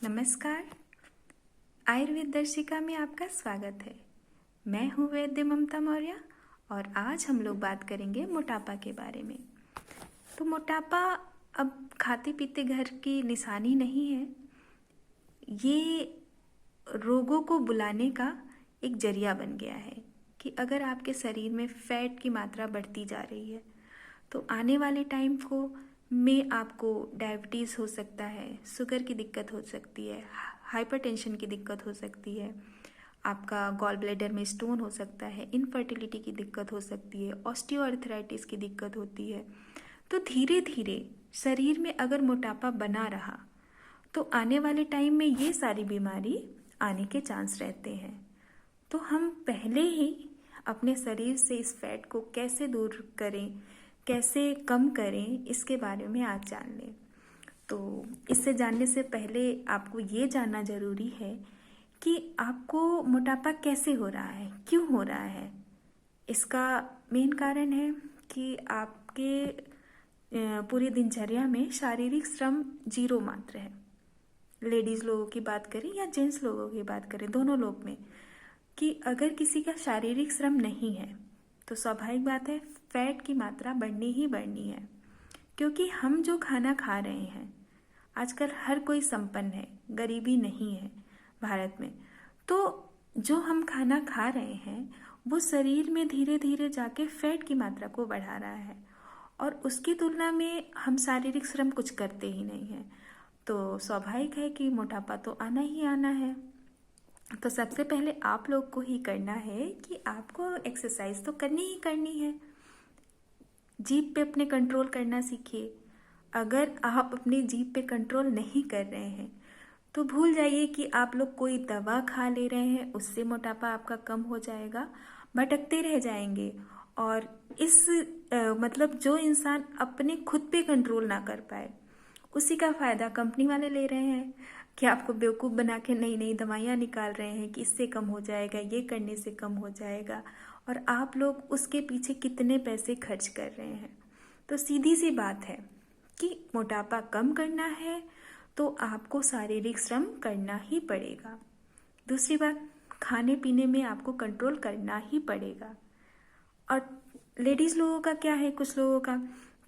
नमस्कार। आयुर्वेद दर्शिका में आपका स्वागत है। मैं हूँ वैद्य ममता मौर्य और आज हम लोग बात करेंगे मोटापा के बारे में। तो मोटापा अब खाते पीते घर की निशानी नहीं है, ये रोगों को बुलाने का एक जरिया बन गया है कि अगर आपके शरीर में फैट की मात्रा बढ़ती जा रही है तो आने वाले टाइम को में आपको डायबिटीज़ हो सकता है, शुगर की दिक्कत हो सकती है, हाइपरटेंशन की दिक्कत हो सकती है, आपका गॉल ब्लैडर में स्टोन हो सकता है, इनफर्टिलिटी की दिक्कत हो सकती है, ऑस्टियोआर्थराइटिस की दिक्कत होती है। तो धीरे धीरे शरीर में अगर मोटापा बना रहा तो आने वाले टाइम में ये सारी बीमारी आने के चांस रहते हैं। तो हम पहले ही अपने शरीर से इस फैट को कैसे दूर करें, कैसे कम करें, इसके बारे में आज जान लें। तो इससे जानने से पहले आपको ये जानना ज़रूरी है कि आपको मोटापा कैसे हो रहा है, क्यों हो रहा है। इसका मेन कारण है कि आपके पूरी दिनचर्या में शारीरिक श्रम जीरो मात्र है। लेडीज़ लोगों की बात करें या जेंट्स लोगों की बात करें, दोनों लोग में, कि अगर किसी का शारीरिक श्रम नहीं है तो स्वाभाविक बात है फैट की मात्रा बढ़नी ही बढ़नी है। क्योंकि हम जो खाना खा रहे हैं, आजकल हर कोई संपन्न है, गरीबी नहीं है भारत में। तो जो हम खाना खा रहे हैं वो शरीर में धीरे धीरे जाके फैट की मात्रा को बढ़ा रहा है और उसकी तुलना में हम शारीरिक श्रम कुछ करते ही नहीं हैं। तो स्वाभाविक है कि मोटापा तो आना ही आना है। तो सबसे पहले आप लोग को ही करना है कि आपको एक्सरसाइज तो करनी ही करनी है। जीभ पे अपने कंट्रोल करना सीखिए। अगर आप अपनी जीभ पे कंट्रोल नहीं कर रहे हैं तो भूल जाइए कि आप लोग कोई दवा खा ले रहे हैं, उससे मोटापा आपका कम हो जाएगा। भटकते रह जाएंगे और इस मतलब जो इंसान अपने खुद पे कंट्रोल ना कर पाए उसी का फ़ायदा कंपनी वाले ले रहे हैं कि आपको बेवकूफ़ बना के नई नई दवाइयाँ निकाल रहे हैं कि इससे कम हो जाएगा, ये करने से कम हो जाएगा, और आप लोग उसके पीछे कितने पैसे खर्च कर रहे हैं। तो सीधी सी बात है कि मोटापा कम करना है तो आपको शारीरिक श्रम करना ही पड़ेगा। दूसरी बात, खाने पीने में आपको कंट्रोल करना ही पड़ेगा। और लेडीज़ लोगों का क्या है, कुछ लोगों का,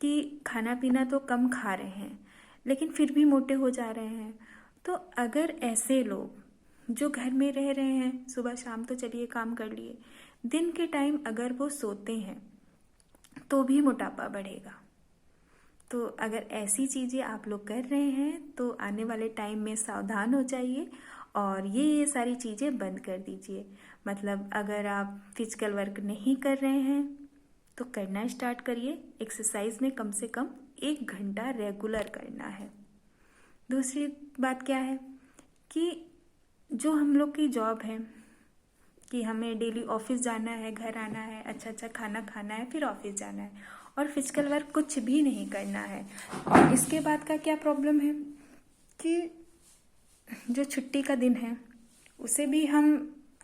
कि खाना पीना तो कम खा रहे हैं लेकिन फिर भी मोटे हो जा रहे हैं। तो अगर ऐसे लोग जो घर में रह रहे हैं, सुबह शाम तो चलिए काम कर लिए, दिन के टाइम अगर वो सोते हैं तो भी मोटापा बढ़ेगा। तो अगर ऐसी चीज़ें आप लोग कर रहे हैं तो आने वाले टाइम में सावधान हो जाइए और ये सारी चीज़ें बंद कर दीजिए। मतलब अगर आप फिजिकल वर्क नहीं कर रहे हैं तो करना स्टार्ट करिए। एक्सरसाइज में कम से कम 1 घंटा रेगुलर करना है। दूसरी बात क्या है कि जो हम लोग की जॉब है कि हमें डेली ऑफिस जाना है, घर आना है, अच्छा अच्छा खाना खाना है, फिर ऑफिस जाना है और फिजिकल वर्क कुछ भी नहीं करना है। और इसके बाद का क्या प्रॉब्लम है कि जो छुट्टी का दिन है उसे भी हम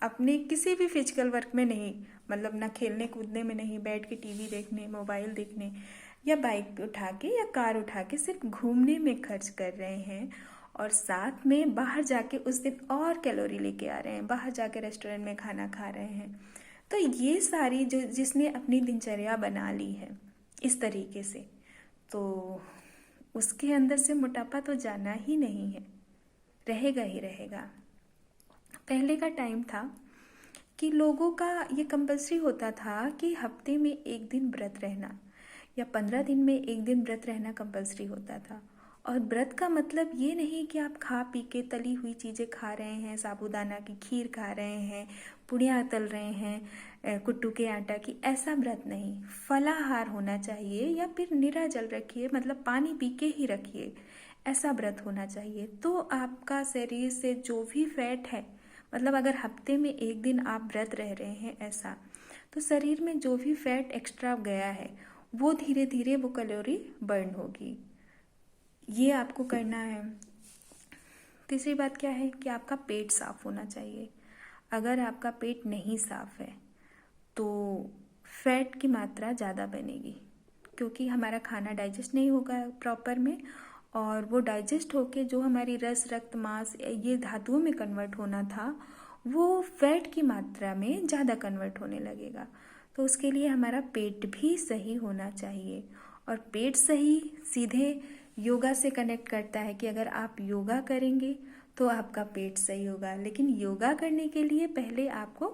अपने किसी भी फिजिकल वर्क में नहीं, मतलब ना खेलने कूदने में नहीं, बैठ के टीवी देखने, मोबाइल देखने या बाइक उठा के या कार उठा के सिर्फ घूमने में खर्च कर रहे हैं। और साथ में बाहर जाके उस दिन और कैलोरी लेके आ रहे हैं, बाहर जाके रेस्टोरेंट में खाना खा रहे हैं। तो ये सारी जो जिसने अपनी दिनचर्या बना ली है इस तरीके से, तो उसके अंदर से मोटापा तो जाना ही नहीं है, रहेगा ही रहेगा। पहले का टाइम था कि लोगों का ये कंपल्सरी होता था कि हफ्ते में 1 दिन व्रत रहना या 15 दिन में 1 दिन व्रत रहना कंपल्सरी होता था। और व्रत का मतलब ये नहीं कि आप खा पी के तली हुई चीज़ें खा रहे हैं, साबूदाना की खीर खा रहे हैं, पुड़िया तल रहे हैं कुट्टू के आटा की, ऐसा व्रत नहीं। फलाहार होना चाहिए या फिर निरा जल रखिए, मतलब पानी पी के ही रखिए, ऐसा व्रत होना चाहिए। तो आपका शरीर से जो भी फैट है, मतलब अगर हफ्ते में 1 दिन आप व्रत रह रहे हैं ऐसा, तो शरीर में जो भी फैट एक्स्ट्रा गया है वो धीरे धीरे वो कैलोरी बर्न होगी। ये आपको करना है। तीसरी बात क्या है कि आपका पेट साफ होना चाहिए। अगर आपका पेट नहीं साफ है तो फैट की मात्रा ज़्यादा बनेगी, क्योंकि हमारा खाना डाइजेस्ट नहीं होगा प्रॉपर में और वो डाइजेस्ट होके जो हमारी रस, रक्त, मांस ये धातुओं में कन्वर्ट होना था वो फैट की मात्रा में ज़्यादा कन्वर्ट होने लगेगा। तो उसके लिए हमारा पेट भी सही होना चाहिए। और पेट सही सीधे योगा से कनेक्ट करता है कि अगर आप योगा करेंगे तो आपका पेट सही होगा। लेकिन योगा करने के लिए पहले आपको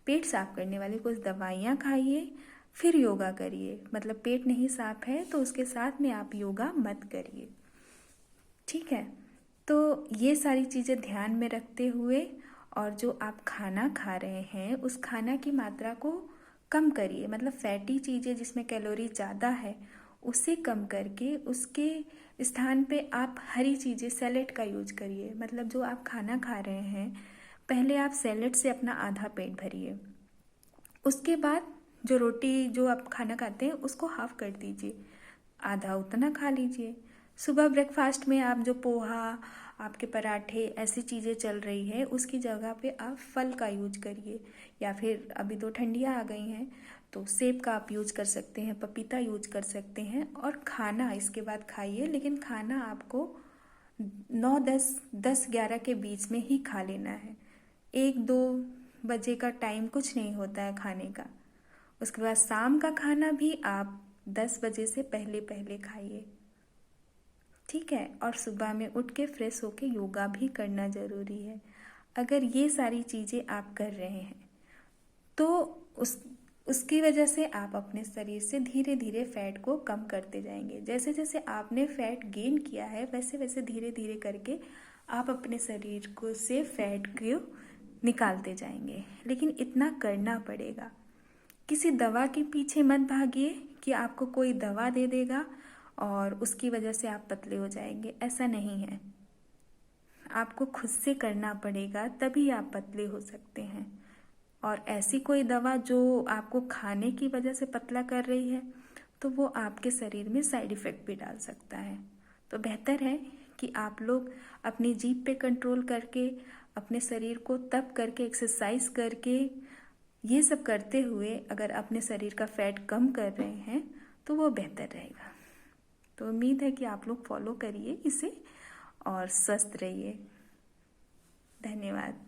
पेट साफ करने वाली कुछ दवाइयाँ खाइए, फिर योगा करिए। मतलब पेट नहीं साफ है तो उसके साथ में आप योगा मत करिए, ठीक है। तो ये सारी चीज़ें ध्यान में रखते हुए और जो आप खाना खा रहे हैं उस खाना की मात्रा को कम करिए। मतलब फैटी चीज़ें जिसमें कैलोरी ज़्यादा है उसे कम करके उसके स्थान पे आप हरी चीज़ें, सैलेड का यूज करिए। मतलब जो आप खाना खा रहे हैं पहले आप सैलेड से अपना आधा पेट भरिए, उसके बाद जो रोटी जो आप खाना खाते हैं उसको हाफ कर दीजिए, आधा उतना खा लीजिए। सुबह ब्रेकफास्ट में आप जो पोहा, आपके पराठे ऐसी चीज़ें चल रही है उसकी जगह पे आप फल का यूज करिए। या फिर अभी तो ठंडियाँ आ गई हैं तो सेब का आप यूज कर सकते हैं, पपीता यूज कर सकते हैं। और खाना इसके बाद खाइए, लेकिन खाना आपको 9-10, 10-11 के बीच में ही खा लेना है। 1-2 बजे का टाइम कुछ नहीं होता है खाने का। उसके बाद शाम का खाना भी आप 10 बजे से पहले पहले खाइए, ठीक है। और सुबह में उठ के फ्रेश होके योगा भी करना ज़रूरी है। अगर ये सारी चीज़ें आप कर रहे हैं तो उसकी वजह से आप अपने शरीर से धीरे धीरे फैट को कम करते जाएंगे। जैसे जैसे आपने फैट गेन किया है वैसे वैसे धीरे धीरे करके आप अपने शरीर को से फैट को निकालते जाएंगे। लेकिन इतना करना पड़ेगा। किसी दवा के पीछे मत भागिए कि आपको कोई दवा दे देगा और उसकी वजह से आप पतले हो जाएंगे, ऐसा नहीं है। आपको खुद से करना पड़ेगा तभी आप पतले हो सकते हैं। और ऐसी कोई दवा जो आपको खाने की वजह से पतला कर रही है तो वो आपके शरीर में साइड इफ़ेक्ट भी डाल सकता है। तो बेहतर है कि आप लोग अपनी जीभ पे कंट्रोल करके, अपने शरीर को तब करके, एक्सरसाइज करके, ये सब करते हुए अगर अपने शरीर का फैट कम कर रहे हैं तो वो बेहतर रहेगा। तो उम्मीद है कि आप लोग फॉलो करिए इसे और स्वस्थ रहिए। धन्यवाद।